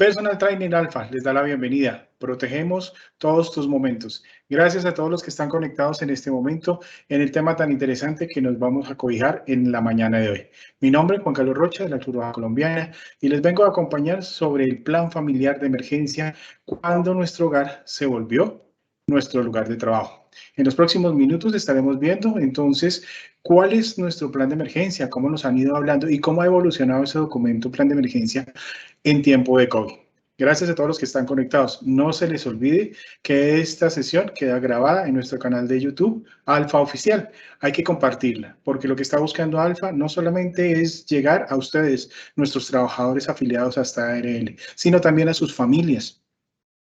Personal Training Alpha les da la bienvenida. Protegemos todos tus momentos. Gracias a todos los que están conectados en este momento en el tema tan interesante que nos vamos a cobijar en la mañana de hoy. Mi nombre es Juan Carlos Rocha de la Cruz Roja Colombiana y les vengo a acompañar sobre el plan familiar de emergencia cuando nuestro hogar se volvió nuestro lugar de trabajo. En los próximos minutos estaremos viendo entonces cuál es nuestro plan de emergencia, cómo nos han ido hablando y cómo ha evolucionado ese documento plan de emergencia en tiempo de COVID. Gracias a todos los que están conectados. No se les olvide que esta sesión queda grabada en nuestro canal de YouTube, Alfa Oficial. Hay que compartirla, porque lo que está buscando Alfa no solamente es llegar a ustedes, nuestros trabajadores afiliados hasta ARL, sino también a sus familias.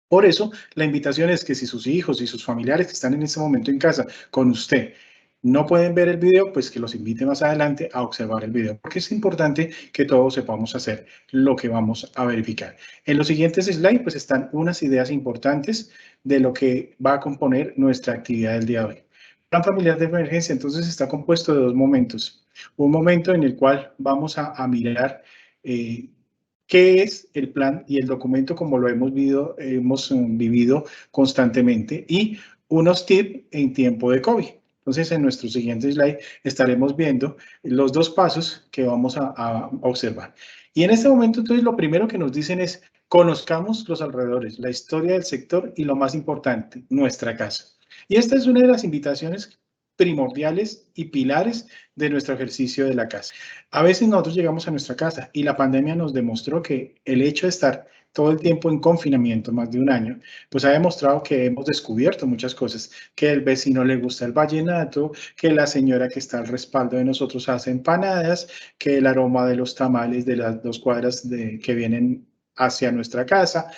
Por eso, la invitación es que si sus hijos y sus familiares que están en este momento en casa con usted no pueden ver el video, pues que los invite más adelante a observar el video, porque es importante que todos sepamos hacer lo que vamos a verificar. En los siguientes slides, pues están unas ideas importantes de lo que va a componer nuestra actividad del día de hoy. El plan familiar de emergencia, entonces, está compuesto de dos momentos. Un momento en el cual vamos a mirar qué es el plan y el documento como lo hemos vivido constantemente y unos tips en tiempo de COVID. Entonces, en nuestro siguiente slide estaremos viendo los dos pasos que vamos a observar. Y en este momento, entonces, lo primero que nos dicen es, conozcamos los alrededores, la historia del sector y lo más importante, nuestra casa. Y esta es una de las invitaciones primordiales y pilares de nuestro ejercicio de la casa. A veces nosotros llegamos a nuestra casa y la pandemia nos demostró que el hecho de estar todo el tiempo en confinamiento, más de un año, pues ha demostrado que hemos descubierto muchas cosas, que el vecino le gusta el vallenato, que la señora que está al respaldo de nosotros hace empanadas, que el aroma de los tamales de las 2 cuadras que vienen hacia nuestra casa,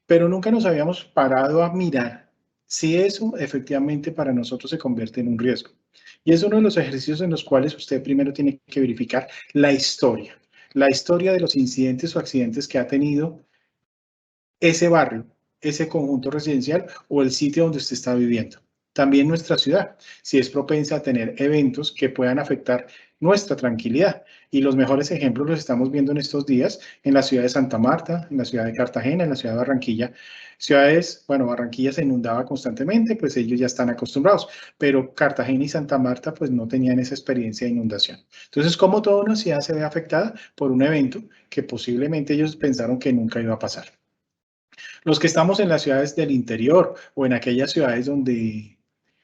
pero nunca nos habíamos parado a mirar si eso efectivamente para nosotros se convierte en un riesgo. Y es uno de los ejercicios en los cuales usted primero tiene que verificar la historia de los incidentes o accidentes que ha tenido ese barrio, ese conjunto residencial o el sitio donde usted está viviendo. También nuestra ciudad, si es propensa a tener eventos que puedan afectar nuestra tranquilidad. Y los mejores ejemplos los estamos viendo en estos días en la ciudad de Santa Marta, en la ciudad de Cartagena, en la ciudad de Barranquilla. Ciudades, bueno, Barranquilla se inundaba constantemente, pues ellos ya están acostumbrados, pero Cartagena y Santa Marta pues no tenían esa experiencia de inundación. Entonces, ¿cómo toda una ciudad se ve afectada por un evento que posiblemente ellos pensaron que nunca iba a pasar? Los que estamos en las ciudades del interior o en aquellas ciudades donde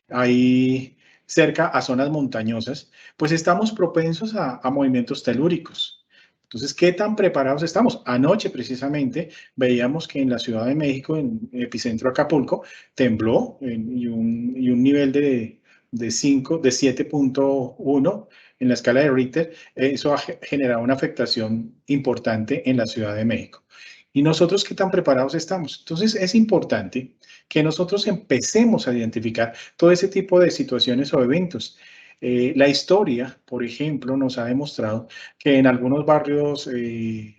hay cerca a zonas montañosas, pues estamos propensos a movimientos telúricos. Entonces, ¿qué tan preparados estamos? Anoche, precisamente, veíamos que en la Ciudad de México, en el epicentro Acapulco, tembló y un nivel de 7.1 en la escala de Richter. Eso ha generado una afectación importante en la Ciudad de México. ¿Y nosotros qué tan preparados estamos? Entonces, es importante que nosotros empecemos a identificar todo ese tipo de situaciones o eventos. La historia, por ejemplo, nos ha demostrado que en algunos barrios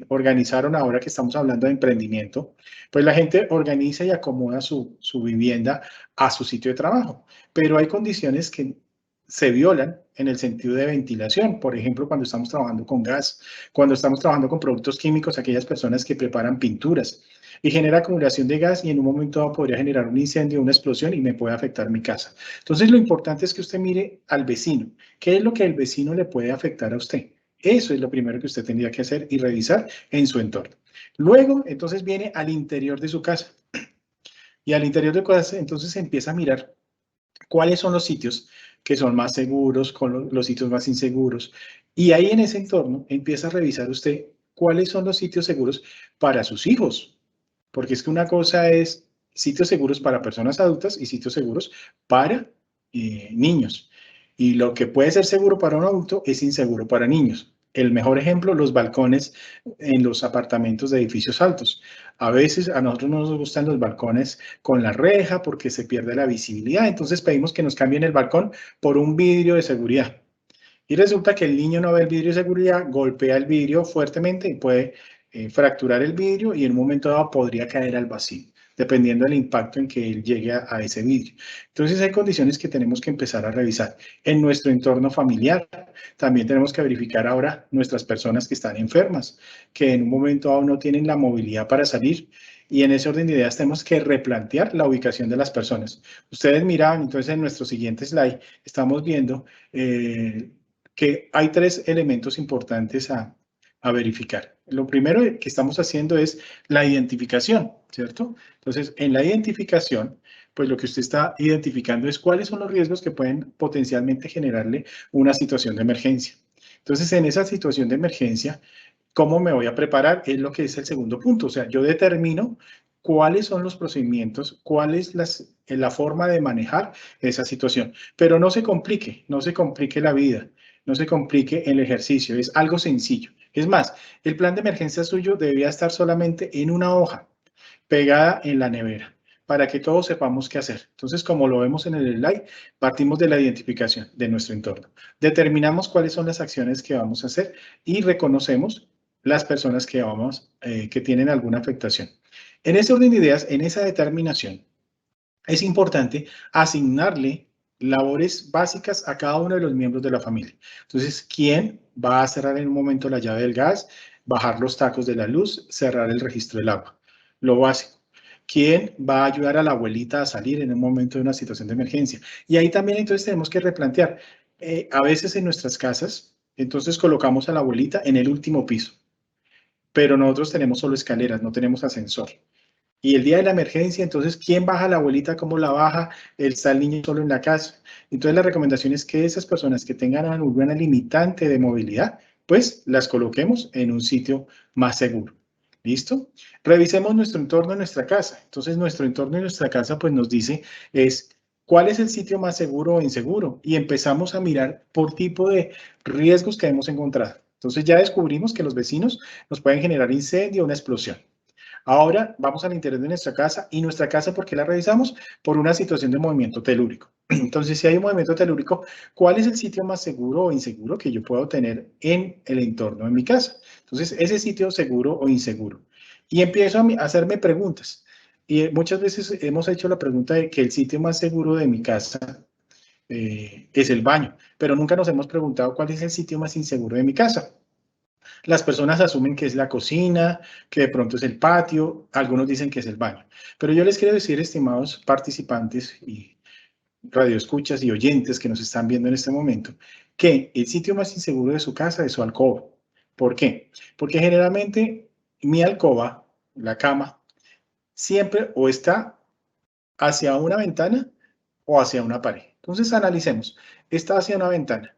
organizaron, ahora que estamos hablando de emprendimiento, pues la gente organiza y acomoda su vivienda a su sitio de trabajo, pero hay condiciones que se violan en el sentido de ventilación, por ejemplo, cuando estamos trabajando con gas, cuando estamos trabajando con productos químicos, aquellas personas que preparan pinturas y genera acumulación de gas y en un momento dado podría generar un incendio, una explosión y me puede afectar mi casa. Entonces, lo importante es que usted mire al vecino. ¿Qué es lo que el vecino le puede afectar a usted? Eso es lo primero que usted tendría que hacer y revisar en su entorno. Luego, entonces, viene al interior de su casa. Y al interior de su casa, entonces, se empieza a mirar cuáles son los sitios que son más seguros, con los sitios más inseguros. Y ahí en ese entorno empieza a revisar usted cuáles son los sitios seguros para sus hijos. Porque es que una cosa es sitios seguros para personas adultas y sitios seguros para niños. Y lo que puede ser seguro para un adulto es inseguro para niños. El mejor ejemplo, los balcones en los apartamentos de edificios altos. A veces a nosotros no nos gustan los balcones con la reja porque se pierde la visibilidad. Entonces pedimos que nos cambien el balcón por un vidrio de seguridad. Y resulta que el niño no ve el vidrio de seguridad, golpea el vidrio fuertemente y puede fracturar el vidrio y en un momento dado podría caer al vacío. dependiendo del impacto en que él llegue a ese vidrio. Entonces hay condiciones que tenemos que empezar a revisar. En nuestro entorno familiar, también tenemos que verificar ahora nuestras personas que están enfermas, que en un momento aún no tienen la movilidad para salir, y en ese orden de ideas tenemos que replantear la ubicación de las personas. Ustedes miraban, entonces en nuestro siguiente slide estamos viendo que hay 3 elementos importantes a verificar. Lo primero que estamos haciendo es la identificación, ¿cierto? Entonces, en la identificación, pues lo que usted está identificando es cuáles son los riesgos que pueden potencialmente generarle una situación de emergencia. Entonces, en esa situación de emergencia, ¿cómo me voy a preparar? Es lo que es el segundo punto. O sea, yo determino cuáles son los procedimientos, cuál es la forma de manejar esa situación. Pero no se complique, no se complique la vida, no se complique el ejercicio, es algo sencillo. Es más, el plan de emergencia suyo debería estar solamente en una hoja, pegada en la nevera, para que todos sepamos qué hacer. Entonces, como lo vemos en el slide, partimos de la identificación de nuestro entorno. Determinamos cuáles son las acciones que vamos a hacer y reconocemos las personas que tienen alguna afectación. En ese orden de ideas, en esa determinación, es importante asignarle labores básicas a cada uno de los miembros de la familia. Entonces, ¿quién va a cerrar en un momento la llave del gas, bajar los tacos de la luz, cerrar el registro del agua? Lo básico. ¿Quién va a ayudar a la abuelita a salir en un momento de una situación de emergencia? Y ahí también entonces tenemos que replantear. A veces en nuestras casas, entonces colocamos a la abuelita en el último piso, pero nosotros tenemos solo escaleras, no tenemos ascensor. Y el día de la emergencia, entonces, ¿quién baja a la abuelita? ¿Cómo la baja? Está el niño solo en la casa. Entonces, la recomendación es que esas personas que tengan alguna limitante de movilidad, pues las coloquemos en un sitio más seguro. ¿Listo? Revisemos nuestro entorno en nuestra casa. Entonces, nuestro entorno en nuestra casa, pues nos dice cuál es el sitio más seguro o inseguro. Y empezamos a mirar por tipo de riesgos que hemos encontrado. Entonces, ya descubrimos que los vecinos nos pueden generar incendio o una explosión. Ahora vamos al interior de nuestra casa y nuestra casa, ¿por qué la revisamos? Por una situación de movimiento telúrico. Entonces, si hay un movimiento telúrico, ¿cuál es el sitio más seguro o inseguro que yo puedo tener en el entorno de mi casa? Entonces, ese sitio seguro o inseguro. Y empiezo a hacerme preguntas. Y muchas veces hemos hecho la pregunta de que el sitio más seguro de mi casa es el baño, pero nunca nos hemos preguntado cuál es el sitio más inseguro de mi casa. Las personas asumen que es la cocina, que de pronto es el patio, algunos dicen que es el baño. Pero yo les quiero decir, estimados participantes y radioescuchas y oyentes que nos están viendo en este momento, que el sitio más inseguro de su casa es su alcoba. ¿Por qué? Porque generalmente mi alcoba, la cama, siempre o está hacia una ventana o hacia una pared. Entonces analicemos, está hacia una ventana,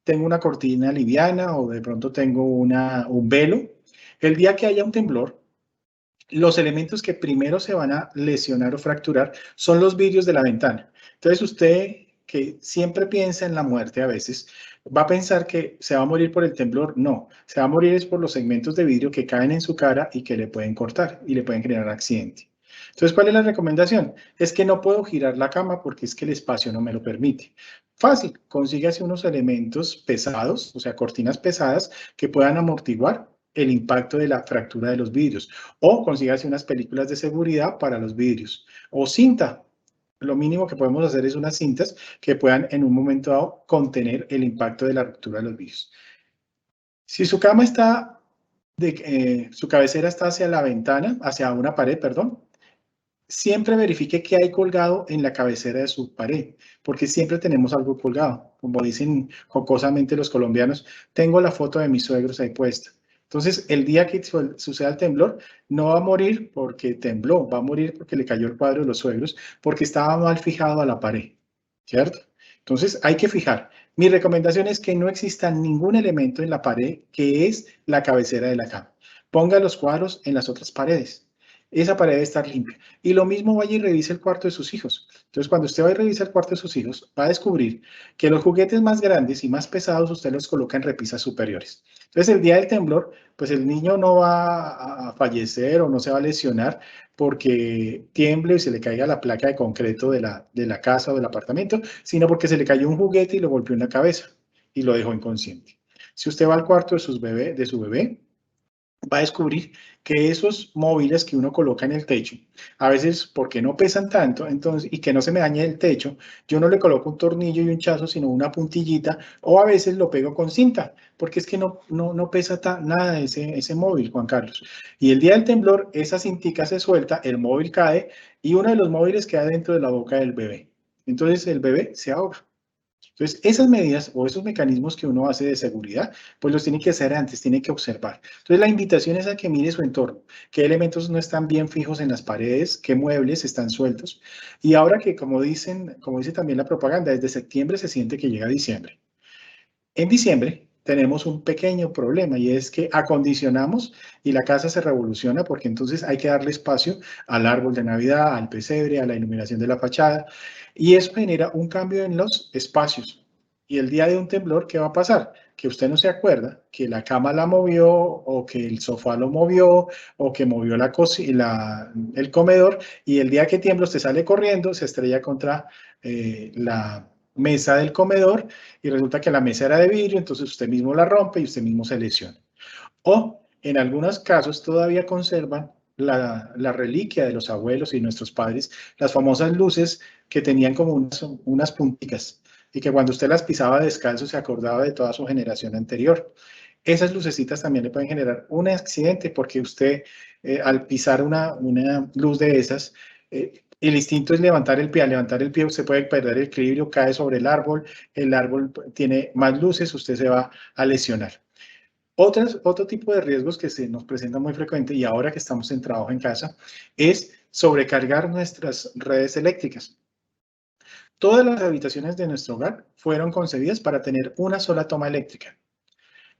tengo una cortina liviana o de pronto tengo un velo. El día que haya un temblor, los elementos que primero se van a lesionar o fracturar son los vidrios de la ventana. Entonces usted que siempre piensa en la muerte a veces, va a pensar que se va a morir por el temblor. No, se va a morir es por los segmentos de vidrio que caen en su cara y que le pueden cortar y le pueden generar accidente. Entonces, ¿cuál es la recomendación? Es que no puedo girar la cama porque es que el espacio no me lo permite. Fácil, consígase unos elementos pesados, o sea, cortinas pesadas que puedan amortiguar el impacto de la fractura de los vidrios. O consígase unas películas de seguridad para los vidrios. O cinta. Lo mínimo que podemos hacer es unas cintas que puedan en un momento dado contener el impacto de la ruptura de los vidrios. Si su cama está, su cabecera está hacia la ventana, hacia una pared, perdón, siempre verifique qué hay colgado en la cabecera de su pared, porque siempre tenemos algo colgado. Como dicen jocosamente los colombianos, tengo la foto de mis suegros ahí puesta. Entonces, el día que suceda el temblor, no va a morir porque tembló, va a morir porque le cayó el cuadro de los suegros, porque estaba mal fijado a la pared, ¿cierto? Entonces, hay que fijar. Mi recomendación es que no exista ningún elemento en la pared que es la cabecera de la cama. Ponga los cuadros en las otras paredes. Esa pared debe estar limpia. Y lo mismo vaya y revise el cuarto de sus hijos. Entonces, cuando usted va y revisa el cuarto de sus hijos, va a descubrir que los juguetes más grandes y más pesados usted los coloca en repisas superiores. Entonces, el día del temblor, pues el niño no va a fallecer o no se va a lesionar porque tiemble y se le caiga la placa de concreto de la casa o del apartamento, sino porque se le cayó un juguete y lo golpeó en la cabeza y lo dejó inconsciente. Si usted va al cuarto de su bebé, va a descubrir que esos móviles que uno coloca en el techo, a veces porque no pesan tanto, entonces, y que no se me dañe el techo, yo no le coloco un tornillo y un chazo, sino una puntillita, o a veces lo pego con cinta, porque es que no pesa nada ese móvil, Juan Carlos. Y el día del temblor, esa cintica se suelta, el móvil cae, y uno de los móviles queda dentro de la boca del bebé. Entonces el bebé se ahoga. Entonces, esas medidas o esos mecanismos que uno hace de seguridad, pues los tiene que hacer antes, tiene que observar. Entonces, la invitación es a que mire su entorno, qué elementos no están bien fijos en las paredes, qué muebles están sueltos. Y ahora que, como dice también la propaganda, desde septiembre se siente que llega diciembre. En diciembre tenemos un pequeño problema y es que acondicionamos y la casa se revoluciona porque entonces hay que darle espacio al árbol de Navidad, al pesebre, a la iluminación de la fachada y eso genera un cambio en los espacios. Y el día de un temblor, ¿qué va a pasar? Que usted no se acuerda que la cama la movió o que el sofá lo movió o que movió el comedor y el día que tiembla usted sale corriendo, se estrella contra la mesa del comedor y resulta que la mesa era de vidrio, entonces usted mismo la rompe y usted mismo se lesiona. O en algunos casos todavía conservan la reliquia de los abuelos y nuestros padres, las famosas luces que tenían como unas punticas y que cuando usted las pisaba descalzo se acordaba de toda su generación anterior. Esas lucecitas también le pueden generar un accidente porque usted al pisar una luz de esas, el instinto es levantar el pie. Al levantar el pie usted puede perder el equilibrio, cae sobre el árbol tiene más luces, usted se va a lesionar. Otro tipo de riesgos que se nos presenta muy frecuente y ahora que estamos en trabajo en casa es sobrecargar nuestras redes eléctricas. Todas las habitaciones de nuestro hogar fueron concebidas para tener una sola toma eléctrica.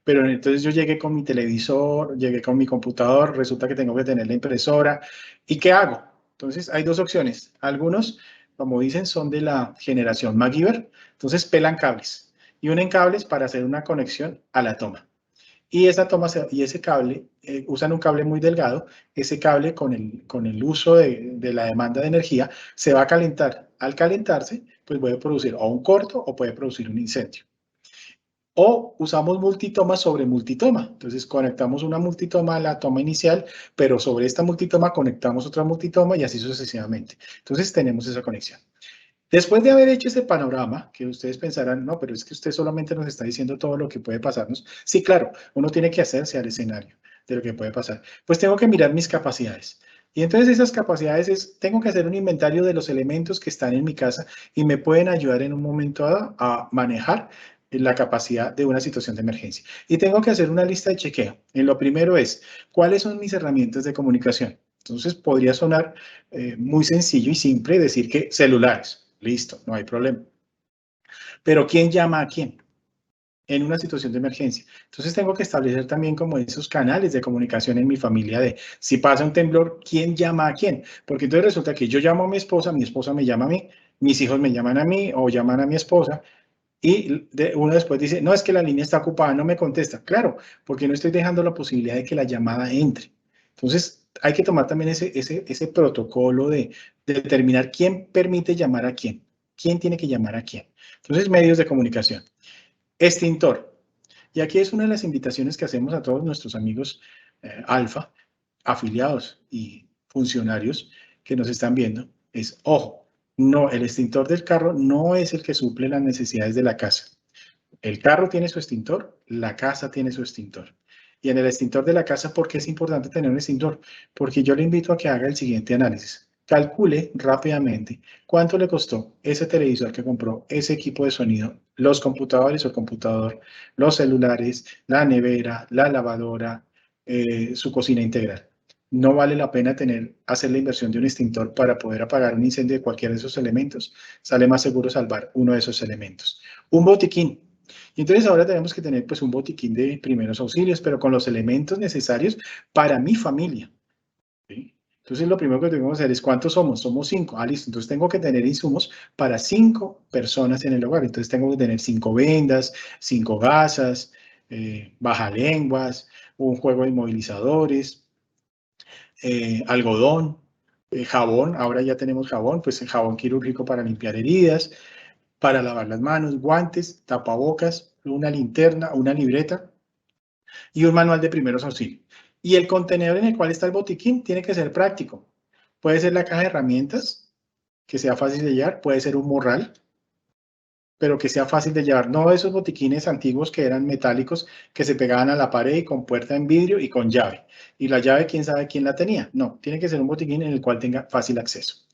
Pero entonces yo llegué con mi televisor, llegué con mi computador, resulta que tengo que tener la impresora. ¿Y qué hago? Entonces hay dos opciones. Algunos, como dicen, son de la generación MacGyver, entonces pelan cables y unen cables para hacer una conexión a la toma. Y esa toma y ese cable, usan un cable muy delgado, ese cable con el uso de la demanda de energía se va a calentar. Al calentarse, pues puede producir o un corto o puede producir un incendio. O usamos multitoma sobre multitoma. Entonces conectamos una multitoma a la toma inicial, pero sobre esta multitoma conectamos otra multitoma y así sucesivamente. Entonces tenemos esa conexión. Después de haber hecho ese panorama, que ustedes pensarán, no, pero es que usted solamente nos está diciendo todo lo que puede pasarnos. Sí, claro, uno tiene que hacerse al escenario de lo que puede pasar. Pues tengo que mirar mis capacidades. Y entonces esas capacidades tengo que hacer un inventario de los elementos que están en mi casa y me pueden ayudar en un momento dado a manejar la capacidad de una situación de emergencia. Y tengo que hacer una lista de chequeo. Y lo primero es, ¿cuáles son mis herramientas de comunicación? Entonces podría sonar muy sencillo y simple decir que celulares, listo, no hay problema. Pero ¿quién llama a quién en una situación de emergencia? Entonces tengo que establecer también como esos canales de comunicación en mi familia de si pasa un temblor, ¿quién llama a quién? Porque entonces resulta que yo llamo a mi esposa me llama a mí, mis hijos me llaman a mí o llaman a mi esposa y uno después dice, no, es que la línea está ocupada, no me contesta. Claro, porque no estoy dejando la posibilidad de que la llamada entre. Entonces, hay que tomar también ese protocolo de determinar quién permite llamar a quién tiene que llamar a quién. Entonces, medios de comunicación. Extintor. Y aquí es una de las invitaciones que hacemos a todos nuestros amigos alfa, afiliados y funcionarios que nos están viendo, es, ojo, no, el extintor del carro no es el que suple las necesidades de la casa. El carro tiene su extintor, la casa tiene su extintor. Y en el extintor de la casa, ¿por qué es importante tener un extintor? Porque yo le invito a que haga el siguiente análisis. Calcule rápidamente cuánto le costó ese televisor que compró, ese equipo de sonido, los computadores o el computador, los celulares, la nevera, la lavadora, su cocina integral. No vale la pena hacer la inversión de un extintor para poder apagar un incendio de cualquiera de esos elementos. Sale más seguro salvar uno de esos elementos. Un botiquín. Y entonces ahora tenemos que tener pues un botiquín de primeros auxilios, pero con los elementos necesarios para mi familia. ¿Sí? Entonces lo primero que tenemos que hacer es ¿cuántos somos? Somos 5. Ah, listo. Entonces tengo que tener insumos para 5 personas en el hogar. Entonces tengo que tener 5 vendas, 5 gasas, bajalenguas, un juego de inmovilizadores, algodón, jabón. Ahora ya tenemos jabón, pues el jabón quirúrgico para limpiar heridas, para lavar las manos, guantes, tapabocas, una linterna, una libreta y un manual de primeros auxilios. Y el contenedor en el cual está el botiquín tiene que ser práctico. Puede ser la caja de herramientas, que sea fácil de llevar, puede ser un morral, pero que sea fácil de llevar. No esos botiquines antiguos que eran metálicos, que se pegaban a la pared y con puerta en vidrio y con llave. Y la llave, quién sabe quién la tenía. No, tiene que ser un botiquín en el cual tenga fácil acceso.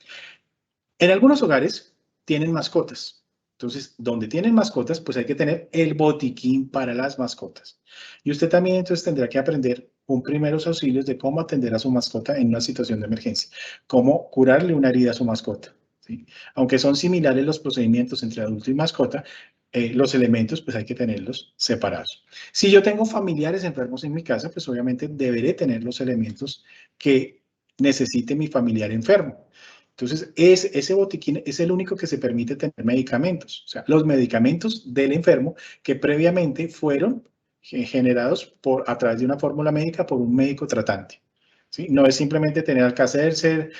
En algunos hogares tienen mascotas. Entonces, donde tienen mascotas, pues hay que tener el botiquín para las mascotas. Y usted también entonces tendrá que aprender un primeros auxilios de cómo atender a su mascota en una situación de emergencia, cómo curarle una herida a su mascota. ¿Sí? Aunque son similares los procedimientos entre adulto y mascota, los elementos pues hay que tenerlos separados. Si yo tengo familiares enfermos en mi casa, pues obviamente deberé tener los elementos que necesite mi familiar enfermo. Entonces, ese botiquín es el único que se permite tener medicamentos, o sea, los medicamentos del enfermo que previamente fueron generados a través de una fórmula médica por un médico tratante. ¿Sí? No es simplemente tener Alka-Seltzer,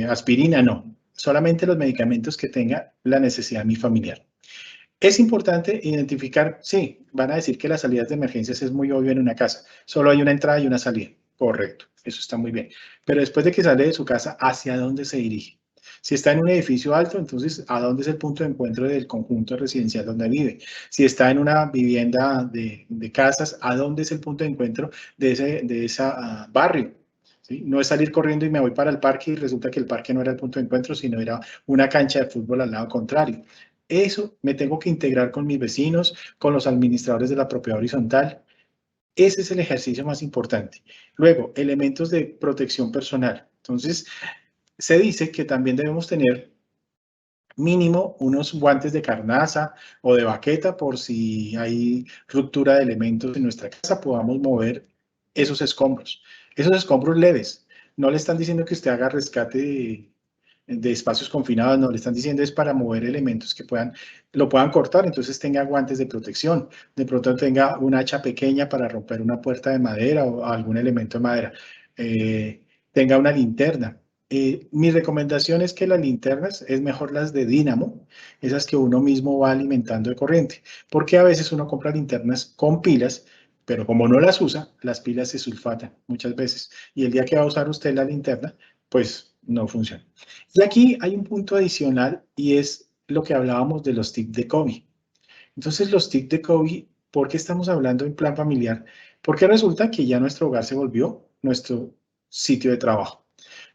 aspirina, no. Solamente los medicamentos que tenga la necesidad de mi familiar. Es importante identificar, sí, van a decir que las salidas de emergencias es muy obvio en una casa. Solo hay una entrada y una salida. Correcto, eso está muy bien. Pero después de que sale de su casa, ¿hacia dónde se dirige? Si está en un edificio alto, entonces, ¿a dónde es el punto de encuentro del conjunto residencial donde vive? Si está en una vivienda de casas, ¿a dónde es el punto de encuentro de ese barrio? ¿Sí? No es salir corriendo y me voy para el parque y resulta que el parque no era el punto de encuentro, sino era una cancha de fútbol al lado contrario. Eso me tengo que integrar con mis vecinos, con los administradores de la propiedad horizontal. Ese es el ejercicio más importante. Luego, elementos de protección personal. Entonces, se dice que también debemos tener mínimo unos guantes de carnaza o de baqueta por si hay ruptura de elementos en nuestra casa, podamos mover esos escombros. Esos escombros leves. No le están diciendo que usted haga rescate de espacios confinados, no, le están diciendo es para mover elementos que lo puedan cortar, entonces tenga guantes de protección, de pronto tenga un hacha pequeña para romper una puerta de madera o algún elemento de madera, tenga una linterna. Mi recomendación es que las linternas es mejor las de dínamo, esas que uno mismo va alimentando de corriente, porque a veces uno compra linternas con pilas, pero como no las usa, las pilas se sulfatan muchas veces, y el día que va a usar usted la linterna, pues no funciona. Y aquí hay un punto adicional y es lo que hablábamos de los tips de COVID. Entonces, los tips de COVID, ¿por qué estamos hablando en plan familiar? Porque resulta que ya nuestro hogar se volvió nuestro sitio de trabajo.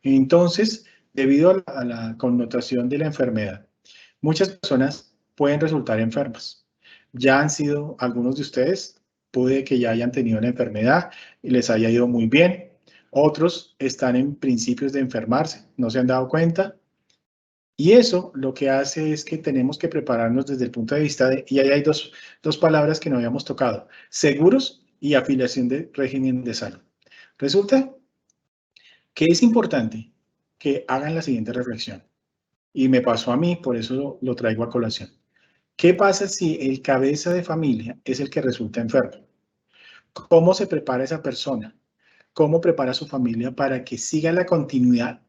Entonces, debido a la connotación de la enfermedad, muchas personas pueden resultar enfermas. Ya han sido algunos de ustedes, puede que ya hayan tenido la enfermedad y les haya ido muy bien. Otros están en principios de enfermarse, no se han dado cuenta. Y eso lo que hace es que tenemos que prepararnos desde el punto de vista de, y ahí hay dos palabras que no habíamos tocado, seguros y afiliación de régimen de salud. Resulta que es importante que hagan la siguiente reflexión. Y me pasó a mí, por eso lo traigo a colación. ¿Qué pasa si el cabeza de familia es el que resulta enfermo? ¿Cómo se prepara esa persona? ¿Cómo prepara su familia para que siga la continuidad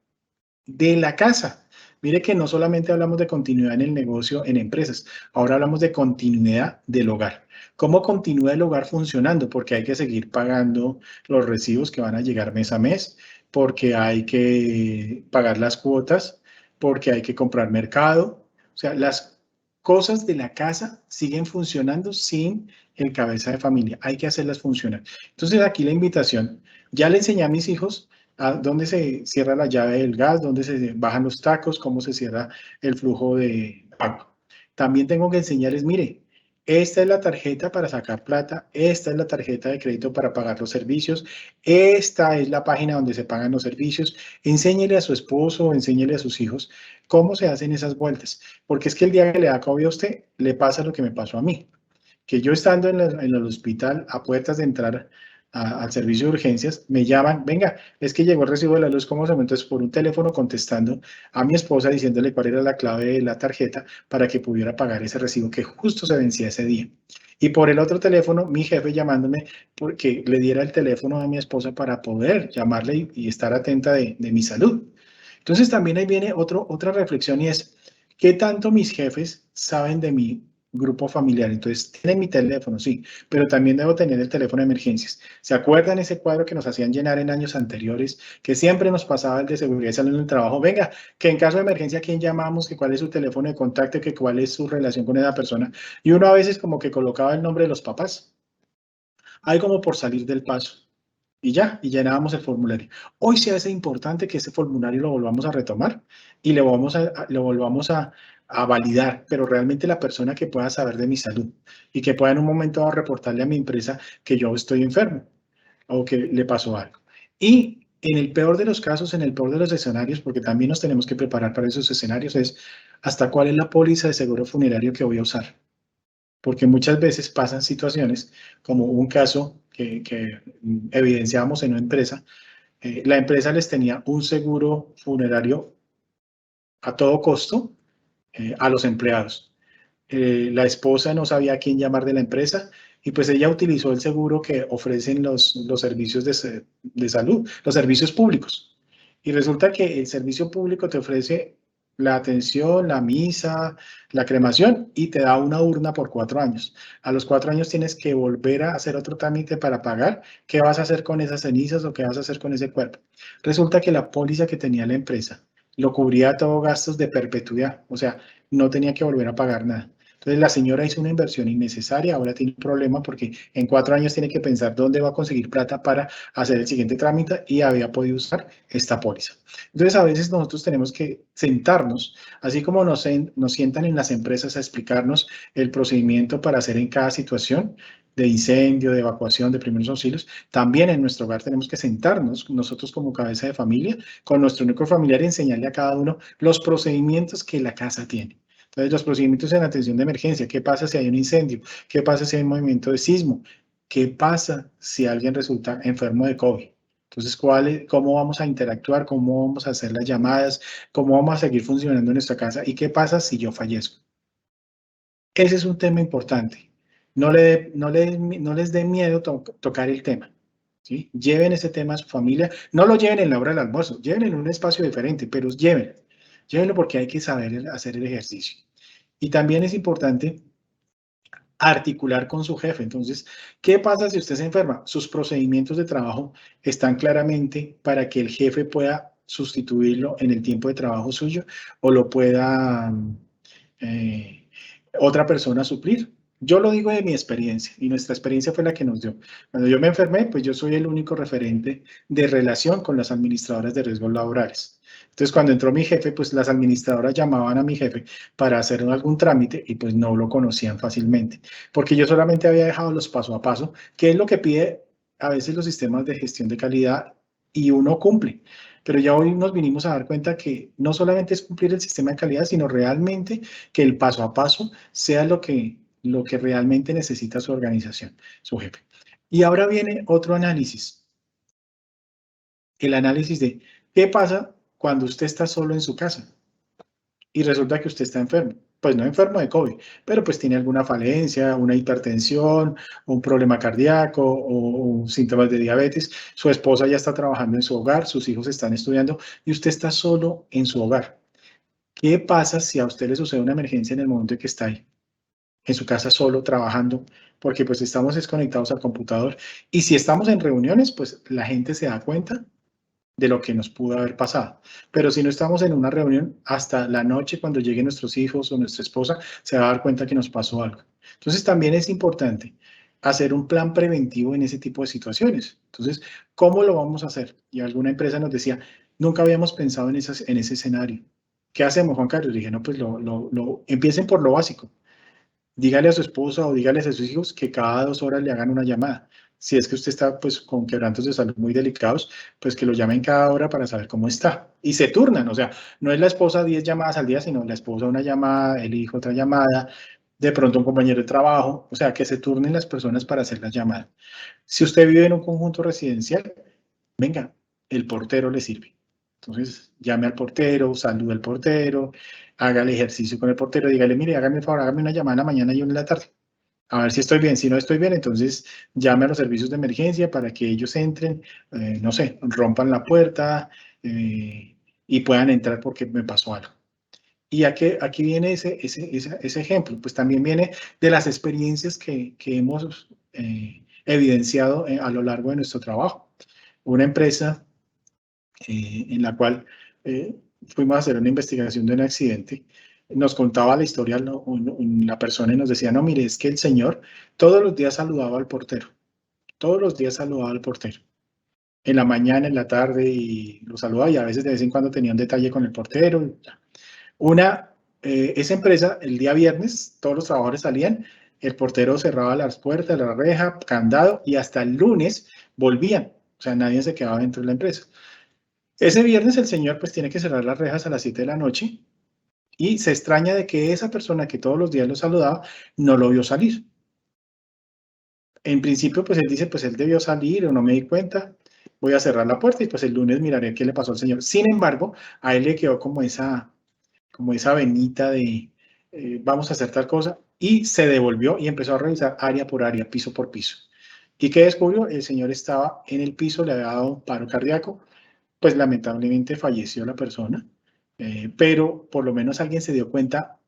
de la casa? Mire que no solamente hablamos de continuidad en el negocio, en empresas, ahora hablamos de continuidad del hogar. ¿Cómo continúa el hogar funcionando? Porque hay que seguir pagando los recibos que van a llegar mes a mes, porque hay que pagar las cuotas, porque hay que comprar mercado. O sea, las cosas de la casa siguen funcionando sin el cabeza de familia. Hay que hacerlas funcionar. Entonces, aquí la invitación. Ya le enseñé a mis hijos a dónde se cierra la llave del gas, dónde se bajan los tacos, cómo se cierra el flujo de agua. También tengo que enseñarles, mire, esta es la tarjeta para sacar plata, esta es la tarjeta de crédito para pagar los servicios, esta es la página donde se pagan los servicios. Enséñele a su esposo, enséñele a sus hijos cómo se hacen esas vueltas, porque es que el día que le da COVID a usted, le pasa lo que me pasó a mí, que yo estando en el hospital a puertas de entrar al servicio de urgencias, me llaman, venga, es que llegó el recibo de la luz, ¿cómo se llama? Entonces, por un teléfono contestando a mi esposa diciéndole cuál era la clave de la tarjeta para que pudiera pagar ese recibo que justo se vencía ese día. Y por el otro teléfono, mi jefe llamándome porque le diera el teléfono a mi esposa para poder llamarle y estar atenta de mi salud. Entonces, también ahí viene otra reflexión y es, ¿qué tanto mis jefes saben de mí grupo familiar. Entonces, tienen mi teléfono, sí, pero también debo tener el teléfono de emergencias. ¿Se acuerdan ese cuadro que nos hacían llenar en años anteriores? Que siempre nos pasaba el de seguridad y salud en el trabajo. Venga, que en caso de emergencia, ¿a quién llamamos? Que cuál es su teléfono de contacto, que cuál es su relación con esa persona. Y uno a veces como que colocaba el nombre de los papás. Hay como por salir del paso. Y ya, y llenábamos el formulario. Hoy se hace importante que ese formulario lo volvamos a retomar y lo volvamos a validar, pero realmente la persona que pueda saber de mi salud y que pueda en un momento dado reportarle a mi empresa que yo estoy enfermo o que le pasó algo. Y en el peor de los casos, en el peor de los escenarios, porque también nos tenemos que preparar para esos escenarios, es hasta cuál es la póliza de seguro funerario que voy a usar. Porque muchas veces pasan situaciones como un caso que evidenciamos en una empresa. La empresa les tenía un seguro funerario a todo costo a los empleados. La esposa no sabía a quién llamar de la empresa y pues ella utilizó el seguro que ofrecen los servicios de salud, los servicios públicos. Y resulta que el servicio público te ofrece la atención, la misa, la cremación y te da una urna por 4 años. A los 4 años tienes que volver a hacer otro trámite para pagar. ¿Qué vas a hacer con esas cenizas o qué vas a hacer con ese cuerpo? Resulta que la póliza que tenía la empresa lo cubría todos gastos de perpetuidad, o sea, no tenía que volver a pagar nada. Entonces la señora hizo una inversión innecesaria, ahora tiene un problema porque en 4 años tiene que pensar dónde va a conseguir plata para hacer el siguiente trámite y había podido usar esta póliza. Entonces a veces nosotros tenemos que sentarnos, así como nos sientan en las empresas a explicarnos el procedimiento para hacer en cada situación de incendio, de evacuación, de primeros auxilios, también en nuestro hogar tenemos que sentarnos nosotros como cabeza de familia con nuestro núcleo familiar y enseñarle a cada uno los procedimientos que la casa tiene. Entonces, los procedimientos en atención de emergencia, ¿qué pasa si hay un incendio? ¿Qué pasa si hay un movimiento de sismo? ¿Qué pasa si alguien resulta enfermo de COVID? Entonces, ¿cómo vamos a interactuar? ¿Cómo vamos a hacer las llamadas? ¿Cómo vamos a seguir funcionando en nuestra casa? ¿Y qué pasa si yo fallezco? Ese es un tema importante. No les dé miedo tocar el tema. ¿Sí? Lleven ese tema a su familia. No lo lleven en la hora del almuerzo, lleven en un espacio diferente, pero llévenlo porque hay que saber hacer el ejercicio. Y también es importante articular con su jefe. Entonces, ¿qué pasa si usted se enferma? Sus procedimientos de trabajo están claramente para que el jefe pueda sustituirlo en el tiempo de trabajo suyo o lo pueda eh, otra persona suplir. Yo lo digo de mi experiencia y nuestra experiencia fue la que nos dio. Cuando yo me enfermé, pues yo soy el único referente de relación con las administradoras de riesgos laborales. Entonces, cuando entró mi jefe, pues las administradoras llamaban a mi jefe para hacer algún trámite y pues no lo conocían fácilmente, porque yo solamente había dejado los paso a paso, que es lo que pide a veces los sistemas de gestión de calidad y uno cumple. Pero ya hoy nos vinimos a dar cuenta que no solamente es cumplir el sistema de calidad, sino realmente que el paso a paso sea lo que realmente necesita su organización, su jefe. Y ahora viene otro análisis, el análisis de qué pasa cuando usted está solo en su casa y resulta que usted está enfermo. Pues no enfermo de COVID, pero pues tiene alguna falencia, una hipertensión, un problema cardíaco o síntomas de diabetes. Su esposa ya está trabajando en su hogar, sus hijos están estudiando y usted está solo en su hogar. ¿Qué pasa si a usted le sucede una emergencia en el momento en que está ahí, en su casa solo trabajando? Porque pues estamos desconectados al computador y si estamos en reuniones, pues la gente se da cuenta de lo que nos pudo haber pasado. Pero si no estamos en una reunión, hasta la noche cuando lleguen nuestros hijos o nuestra esposa, se va a dar cuenta que nos pasó algo. Entonces también es importante hacer un plan preventivo en ese tipo de situaciones. Entonces, ¿cómo lo vamos a hacer? Y alguna empresa nos decía, nunca habíamos pensado en ese escenario. ¿Qué hacemos, Juan Carlos? Dije, no, pues empiecen por lo básico. Dígale a su esposa o dígale a sus hijos que cada 2 horas le hagan una llamada. Si es que usted está pues con quebrantos de salud muy delicados, pues que lo llamen cada hora para saber cómo está. Y se turnan, o sea, no es la esposa 10 llamadas al día, sino la esposa una llamada, el hijo otra llamada, de pronto un compañero de trabajo, o sea, que se turnen las personas para hacer las llamadas. Si usted vive en un conjunto residencial, venga, el portero le sirve. Entonces, llame al portero, salude al portero, haga el ejercicio con el portero, dígale, mire, hágame el favor, hágame una llamada en la mañana y una en la tarde. A ver si estoy bien. Si no estoy bien, entonces llame a los servicios de emergencia para que ellos entren, no sé, rompan la puerta y puedan entrar porque me pasó algo. Y aquí viene ese ejemplo, pues también viene de las experiencias que hemos evidenciado a lo largo de nuestro trabajo. Una empresa en la cual fuimos a hacer una investigación de un accidente, nos contaba la historia la persona y nos decía, no, mire, es que el señor todos los días saludaba al portero, todos los días saludaba al portero. En la mañana, en la tarde, y lo saludaba y a veces de vez en cuando tenía un detalle con el portero. Esa empresa, el día viernes, todos los trabajadores salían, el portero cerraba las puertas, la reja, candado, y hasta el lunes volvían. O sea, nadie se quedaba dentro de la empresa. Ese viernes el señor pues tiene que cerrar las rejas a las 7 de la noche y se extraña de que esa persona que todos los días lo saludaba no lo vio salir. En principio pues él dice, pues él debió salir o no me di cuenta, voy a cerrar la puerta y pues el lunes miraré qué le pasó al señor. Sin embargo, a él le quedó como esa venita de vamos a hacer tal cosa, y se devolvió y empezó a revisar área por área, piso por piso. ¿Y qué descubrió? El señor estaba en el piso, le había dado un paro cardíaco, pues lamentablemente falleció la persona, pero por lo menos alguien se dio cuenta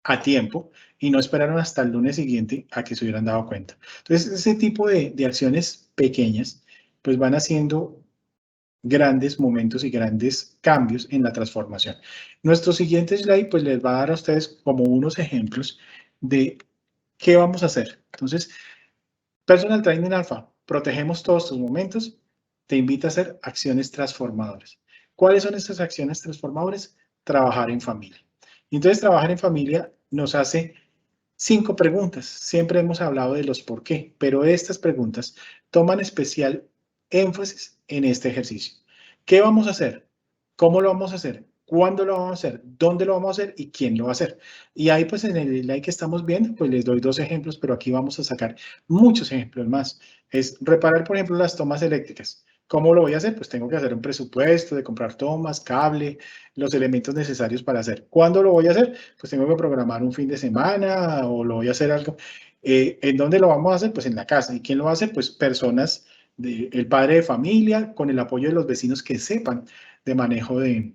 a tiempo y no esperaron hasta el lunes siguiente a que se hubieran dado cuenta. Entonces, ese tipo de acciones pequeñas, pues van haciendo grandes momentos y grandes cambios en la transformación. Nuestro siguiente slide pues les va a dar a ustedes como unos ejemplos de qué vamos a hacer. Entonces, Personal Training Alpha, protegemos todos tus momentos, te invita a hacer acciones transformadoras. ¿Cuáles son estas acciones transformadoras? Trabajar en familia. Entonces, trabajar en familia nos hace 5 preguntas. Siempre hemos hablado de los por qué, pero estas preguntas toman especial énfasis en este ejercicio. ¿Qué vamos a hacer? ¿Cómo lo vamos a hacer? ¿Cuándo lo vamos a hacer? ¿Dónde lo vamos a hacer? ¿Y quién lo va a hacer? Y ahí pues en el slide que estamos viendo, pues les doy 2 ejemplos, pero aquí vamos a sacar muchos ejemplos más. Es reparar, por ejemplo, las tomas eléctricas. ¿Cómo lo voy a hacer? Pues tengo que hacer un presupuesto de comprar tomas, cable, los elementos necesarios para hacer. ¿Cuándo lo voy a hacer? Pues tengo que programar un fin de semana o lo voy a hacer algo. ¿En dónde lo vamos a hacer? Pues en la casa. ¿Y quién lo va a hacer? Pues personas, el padre de familia, con el apoyo de los vecinos que sepan de manejo de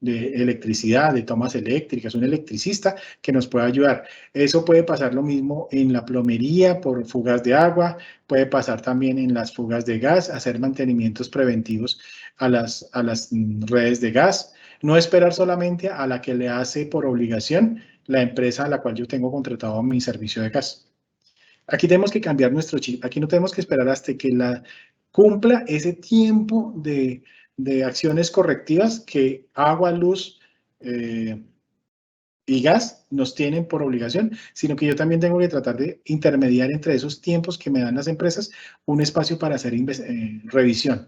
electricidad, de tomas eléctricas, un electricista que nos pueda ayudar. Eso puede pasar lo mismo en la plomería por fugas de agua, puede pasar también en las fugas de gas, hacer mantenimientos preventivos a las redes de gas. No esperar solamente a la que le hace por obligación la empresa a la cual yo tengo contratado mi servicio de gas. Aquí tenemos que cambiar nuestro chip. Aquí no tenemos que esperar hasta que la cumpla ese tiempo de acciones correctivas que agua, luz y gas nos tienen por obligación, sino que yo también tengo que tratar de intermediar entre esos tiempos que me dan las empresas un espacio para hacer revisión.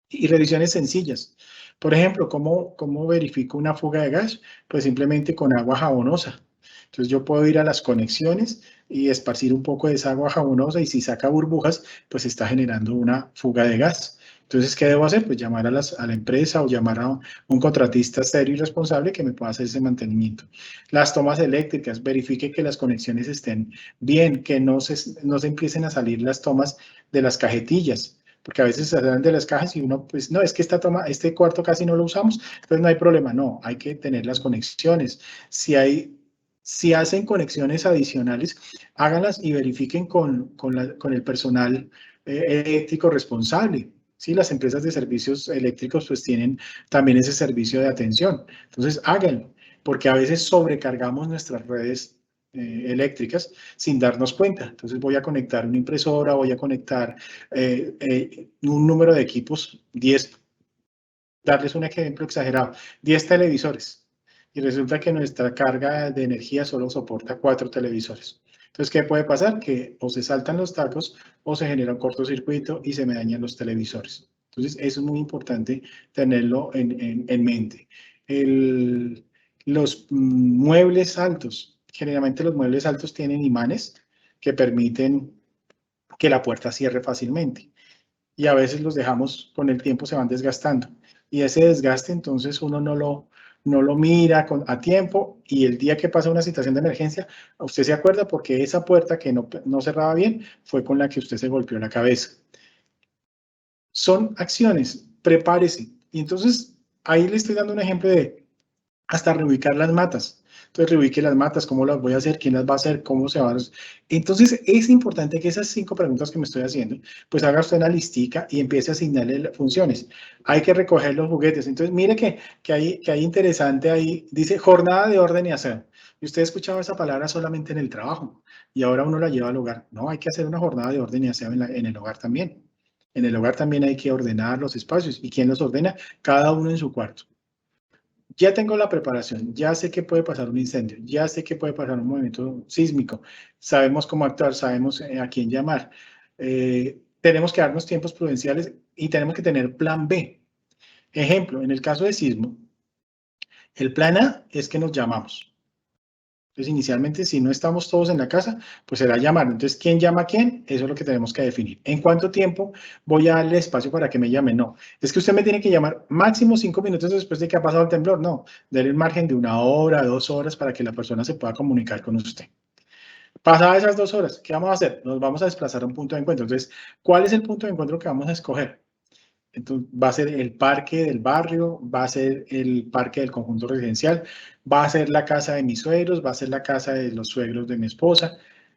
Y revisiones sencillas. Por ejemplo, ¿cómo verifico una fuga de gas? Pues simplemente con agua jabonosa. Entonces yo puedo ir a las conexiones y esparcir un poco de esa agua jabonosa y si saca burbujas, pues está generando una fuga de gas. Entonces, ¿qué debo hacer? Pues llamar a la empresa o llamar a un contratista serio y responsable que me pueda hacer ese mantenimiento. Las tomas eléctricas, verifique que las conexiones estén bien, que no se empiecen a salir las tomas de las cajetillas, porque a veces se salen de las cajas y uno, pues, no, es que este cuarto casi no lo usamos, entonces no hay problema. No, hay que tener las conexiones. Si hacen conexiones adicionales, háganlas y verifiquen con el personal eléctrico responsable. Sí, las empresas de servicios eléctricos pues tienen también ese servicio de atención. Entonces, háganlo, porque a veces sobrecargamos nuestras redes eléctricas sin darnos cuenta. Entonces voy a conectar una impresora, voy a conectar un número de equipos, 10, darles un ejemplo exagerado, 10 televisores. Y resulta que nuestra carga de energía solo soporta 4 televisores. Entonces, ¿qué puede pasar? Que o se saltan los tacos o se genera un cortocircuito y se me dañan los televisores. Entonces, eso es muy importante tenerlo en mente. Los muebles altos, generalmente los muebles altos tienen imanes que permiten que la puerta cierre fácilmente. Y a veces los dejamos, con el tiempo se van desgastando. Y ese desgaste entonces uno no lo mira a tiempo y el día que pasa una situación de emergencia, usted se acuerda porque esa puerta que no cerraba bien fue con la que usted se golpeó la cabeza. Son acciones, prepárese. Y entonces ahí le estoy dando un ejemplo de hasta reubicar las matas. Entonces, reubique las matas, cómo las voy a hacer, quién las va a hacer, cómo se van a... Entonces, es importante que esas 5 preguntas que me estoy haciendo, pues haga usted una listica y empiece a asignarle funciones. Hay que recoger los juguetes. Entonces, mire que hay interesante ahí, dice jornada de orden y aseo. Y usted escuchaba esa palabra solamente en el trabajo y ahora uno la lleva al hogar. No, hay que hacer una jornada de orden y aseo en el hogar también. En el hogar también hay que ordenar los espacios. ¿Y quién los ordena? Cada uno en su cuarto. Ya tengo la preparación, ya sé que puede pasar un incendio, ya sé que puede pasar un movimiento sísmico, sabemos cómo actuar, sabemos a quién llamar. Tenemos que darnos tiempos prudenciales y tenemos que tener plan B. Ejemplo, en el caso de sismo, el plan A es que nos llamamos. Entonces, inicialmente, si no estamos todos en la casa, pues será llamar. Entonces, ¿quién llama a quién? Eso es lo que tenemos que definir. ¿En cuánto tiempo voy a darle espacio para que me llame? No. Es que usted me tiene que llamar máximo 5 minutos después de que ha pasado el temblor. No. Dele el margen de 1 hora, 2 horas para que la persona se pueda comunicar con usted. Pasadas esas 2 horas, ¿qué vamos a hacer? Nos vamos a desplazar a un punto de encuentro. Entonces, ¿cuál es el punto de encuentro que vamos a escoger? Entonces, va a ser el parque del barrio, va a ser el parque del conjunto residencial, va a ser la casa de mis suegros, va a ser la casa de los suegros de mi esposa,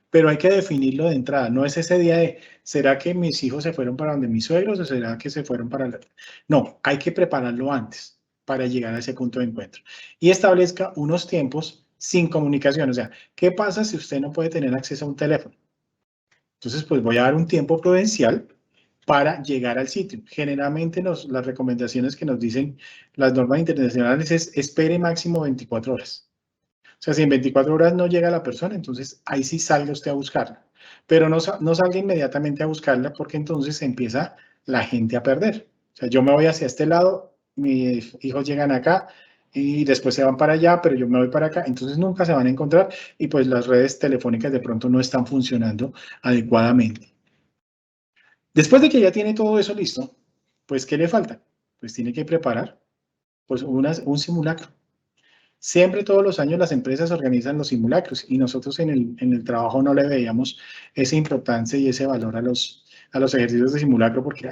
pero hay que definirlo de entrada. No es ese día de, ¿será que mis hijos se fueron para donde mis suegros o será que se fueron para... No, hay que prepararlo antes para llegar a ese punto de encuentro. Y establezca unos tiempos sin comunicación. O sea, ¿qué pasa si usted no puede tener acceso a un teléfono? Entonces, pues voy a dar un tiempo prudencial para llegar al sitio. Generalmente las recomendaciones que nos dicen las normas internacionales es espere máximo 24 horas. O sea, si en 24 horas no llega la persona, entonces ahí sí salga usted a buscarla. Pero no salga inmediatamente a buscarla porque entonces empieza la gente a perder. O sea, yo me voy hacia este lado, mis hijos llegan acá y después se van para allá, pero yo me voy para acá, entonces nunca se van a encontrar y pues las redes telefónicas de pronto no están funcionando adecuadamente. Después de que ya tiene todo eso listo, pues ¿qué le falta? Pues tiene que preparar pues un simulacro. Siempre todos los años las empresas organizan los simulacros y nosotros en el trabajo no le veíamos esa importancia y ese valor a los ejercicios de simulacro porque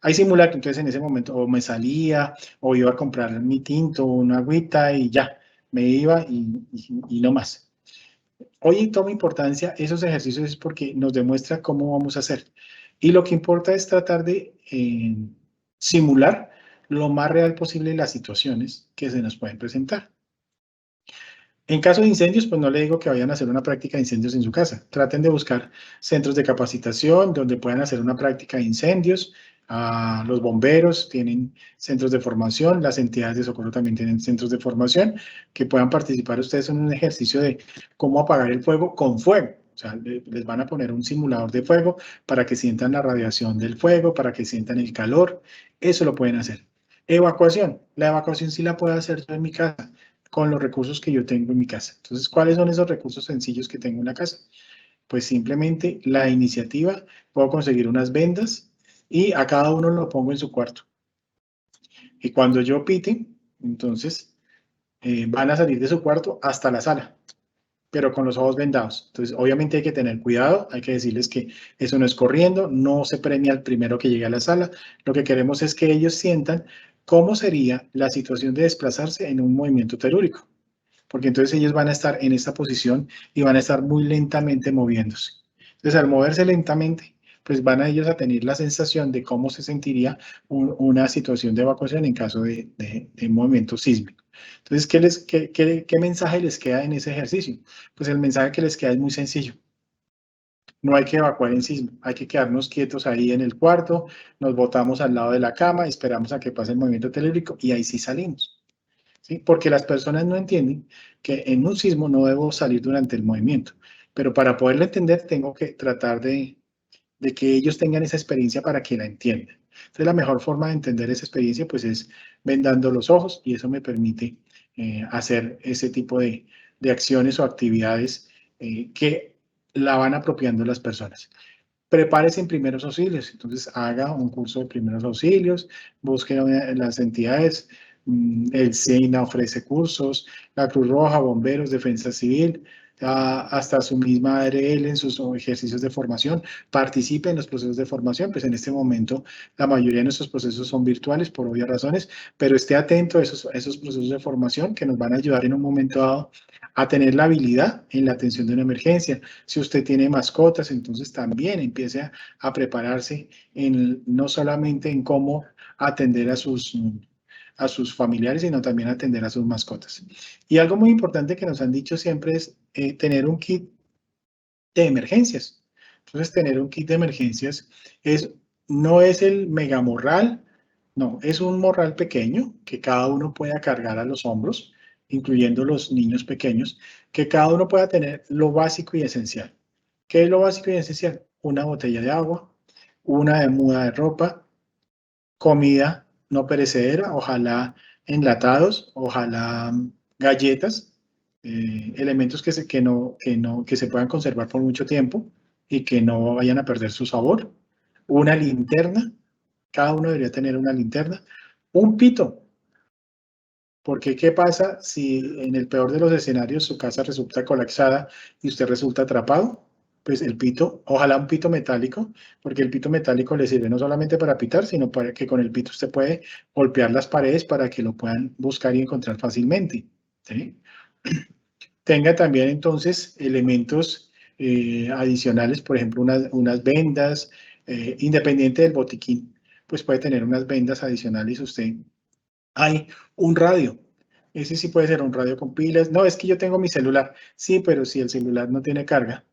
hay simulacro, entonces en ese momento o me salía o iba a comprar mi tinto, una agüita y ya, me iba y no más. Hoy toma importancia esos ejercicios es porque nos demuestra cómo vamos a hacer. Y lo que importa es tratar de simular lo más real posible las situaciones que se nos pueden presentar. En caso de incendios, pues no le digo que vayan a hacer una práctica de incendios en su casa. Traten de buscar centros de capacitación donde puedan hacer una práctica de incendios. Los bomberos tienen centros de formación, las entidades de socorro también tienen centros de formación, que puedan participar ustedes en un ejercicio de cómo apagar el fuego con fuego. O sea, les van a poner un simulador de fuego para que sientan la radiación del fuego, para que sientan el calor. Eso lo pueden hacer. Evacuación. La evacuación sí la puedo hacer yo en mi casa con los recursos que yo tengo en mi casa. Entonces, ¿cuáles son esos recursos sencillos que tengo en la casa? Pues simplemente la iniciativa, puedo conseguir unas vendas y a cada uno lo pongo en su cuarto. Y cuando yo pite, entonces van a salir de su cuarto hasta la sala, pero con los ojos vendados. Entonces, obviamente hay que tener cuidado, hay que decirles que eso no es corriendo, no se premia al primero que llegue a la sala. Lo que queremos es que ellos sientan cómo sería la situación de desplazarse en un movimiento telúrico, porque entonces ellos van a estar en esta posición y van a estar muy lentamente moviéndose. Entonces, al moverse lentamente, pues van a ellos a tener la sensación de cómo se sentiría una situación de evacuación en caso de movimiento sísmico. Entonces, ¿qué mensaje les queda en ese ejercicio? Pues el mensaje que les queda es muy sencillo. No hay que evacuar en sismo, hay que quedarnos quietos ahí en el cuarto, nos botamos al lado de la cama, esperamos a que pase el movimiento telúrico y ahí sí salimos. ¿Sí? Porque las personas no entienden que en un sismo no debo salir durante el movimiento, pero para poderlo entender tengo que tratar de que ellos tengan esa experiencia para que la entiendan. Entonces, la mejor forma de entender esa experiencia pues es vendando los ojos y eso me permite hacer ese tipo de acciones o actividades que la van apropiando las personas. Prepárese en primeros auxilios, entonces haga un curso de primeros auxilios, busque las entidades, el SEINA ofrece cursos, la Cruz Roja, Bomberos, Defensa Civil, hasta su misma ARL en sus ejercicios de formación, participe en los procesos de formación, pues en este momento la mayoría de nuestros procesos son virtuales por obvias razones, pero esté atento a esos procesos de formación que nos van a ayudar en un momento dado a tener la habilidad en la atención de una emergencia. Si usted tiene mascotas, entonces también empiece a prepararse no solamente en cómo atender a sus familiares, sino también atender a sus mascotas. Y algo muy importante que nos han dicho siempre es tener un kit de emergencias. Entonces, tener un kit de emergencias no es el mega morral, no, es un morral pequeño que cada uno pueda cargar a los hombros, incluyendo los niños pequeños, que cada uno pueda tener lo básico y esencial. ¿Qué es lo básico y esencial? Una botella de agua, una muda de ropa, comida no perecedera, ojalá enlatados, ojalá galletas, elementos que se puedan conservar por mucho tiempo y que no vayan a perder su sabor. Una linterna, cada uno debería tener una linterna. Un pito, porque ¿qué pasa si en el peor de los escenarios su casa resulta colapsada y usted resulta atrapado? Pues el pito, ojalá un pito metálico, porque el pito metálico le sirve no solamente para pitar, sino para que con el pito usted puede golpear las paredes para que lo puedan buscar y encontrar fácilmente. ¿Sí? Tenga también entonces elementos adicionales, por ejemplo, unas vendas, independiente del botiquín, pues puede tener unas vendas adicionales usted. Hay un radio. Ese sí puede ser un radio con pilas. No, es que yo tengo mi celular. Sí, pero si el celular no tiene carga,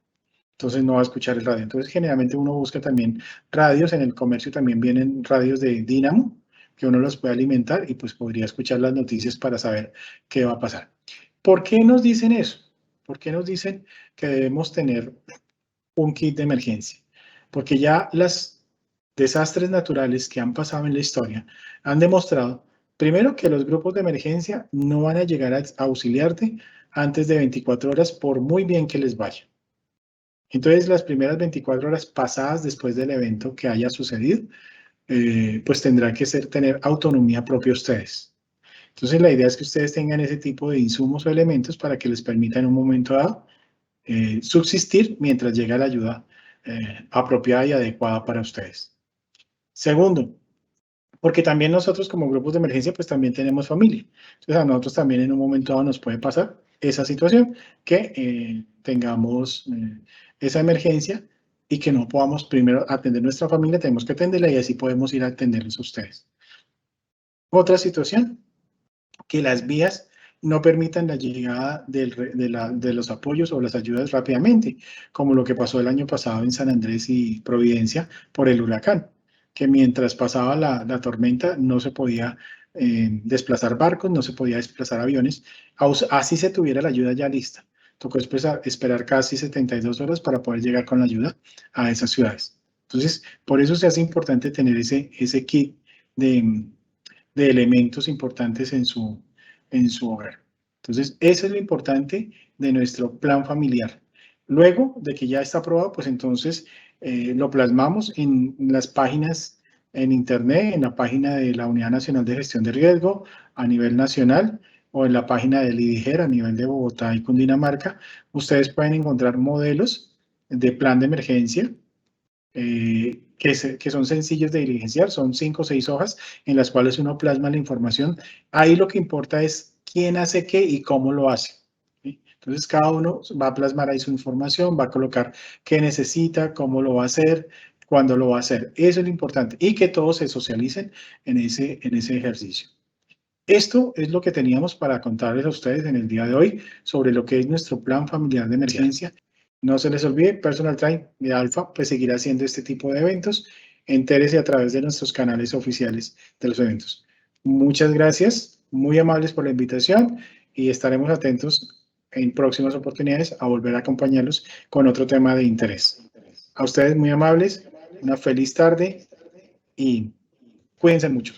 entonces no va a escuchar el radio. Entonces, generalmente uno busca también radios. En el comercio también vienen radios de dínamo, que uno los puede alimentar y pues podría escuchar las noticias para saber qué va a pasar. ¿Por qué nos dicen eso? ¿Por qué nos dicen que debemos tener un kit de emergencia? Porque ya los desastres naturales que han pasado en la historia han demostrado, primero, que los grupos de emergencia no van a llegar a auxiliarte antes de 24 horas, por muy bien que les vaya. Entonces, las primeras 24 horas pasadas después del evento que haya sucedido, pues tendrán que tener autonomía propia ustedes. Entonces, la idea es que ustedes tengan ese tipo de insumos o elementos para que les permita en un momento dado subsistir mientras llega la ayuda apropiada y adecuada para ustedes. Segundo, porque también nosotros como grupos de emergencia, pues también tenemos familia. Entonces, a nosotros también en un momento dado nos puede pasar esa situación, que tengamos esa emergencia y que no podamos primero atender nuestra familia, tenemos que atenderla y así podemos ir a atenderlos a ustedes. Otra situación, que las vías no permitan la llegada de los apoyos o las ayudas rápidamente, como lo que pasó el año pasado en San Andrés y Providencia por el huracán, que mientras pasaba la tormenta no se podía desplazar barcos, no se podía desplazar aviones, así se tuviera la ayuda ya lista. Tocó esperar casi 72 horas para poder llegar con la ayuda a esas ciudades. Entonces, por eso se hace importante tener ese kit de elementos importantes en su hogar. Entonces, eso es lo importante de nuestro plan familiar. Luego de que ya está aprobado, pues entonces lo plasmamos en las páginas en Internet, en la página de la Unidad Nacional de Gestión de Riesgo a nivel nacional o en la página del IDIGER a nivel de Bogotá y Cundinamarca. Ustedes pueden encontrar modelos de plan de emergencia que son sencillos de diligenciar, son 5 o 6 hojas en las cuales uno plasma la información. Ahí lo que importa es quién hace qué y cómo lo hace. ¿Sí? Entonces, cada uno va a plasmar ahí su información, va a colocar qué necesita, cómo lo va a hacer, cuándo lo va a hacer. Eso es lo importante. Y que todos se socialicen en ese ejercicio. Esto es lo que teníamos para contarles a ustedes en el día de hoy sobre lo que es nuestro plan familiar de emergencia. No se les olvide, Personal Train de Alfa pues seguirá haciendo este tipo de eventos. Entérese a través de nuestros canales oficiales de los eventos. Muchas gracias, muy amables por la invitación y estaremos atentos en próximas oportunidades a volver a acompañarlos con otro tema de interés. A ustedes muy amables, una feliz tarde y cuídense mucho.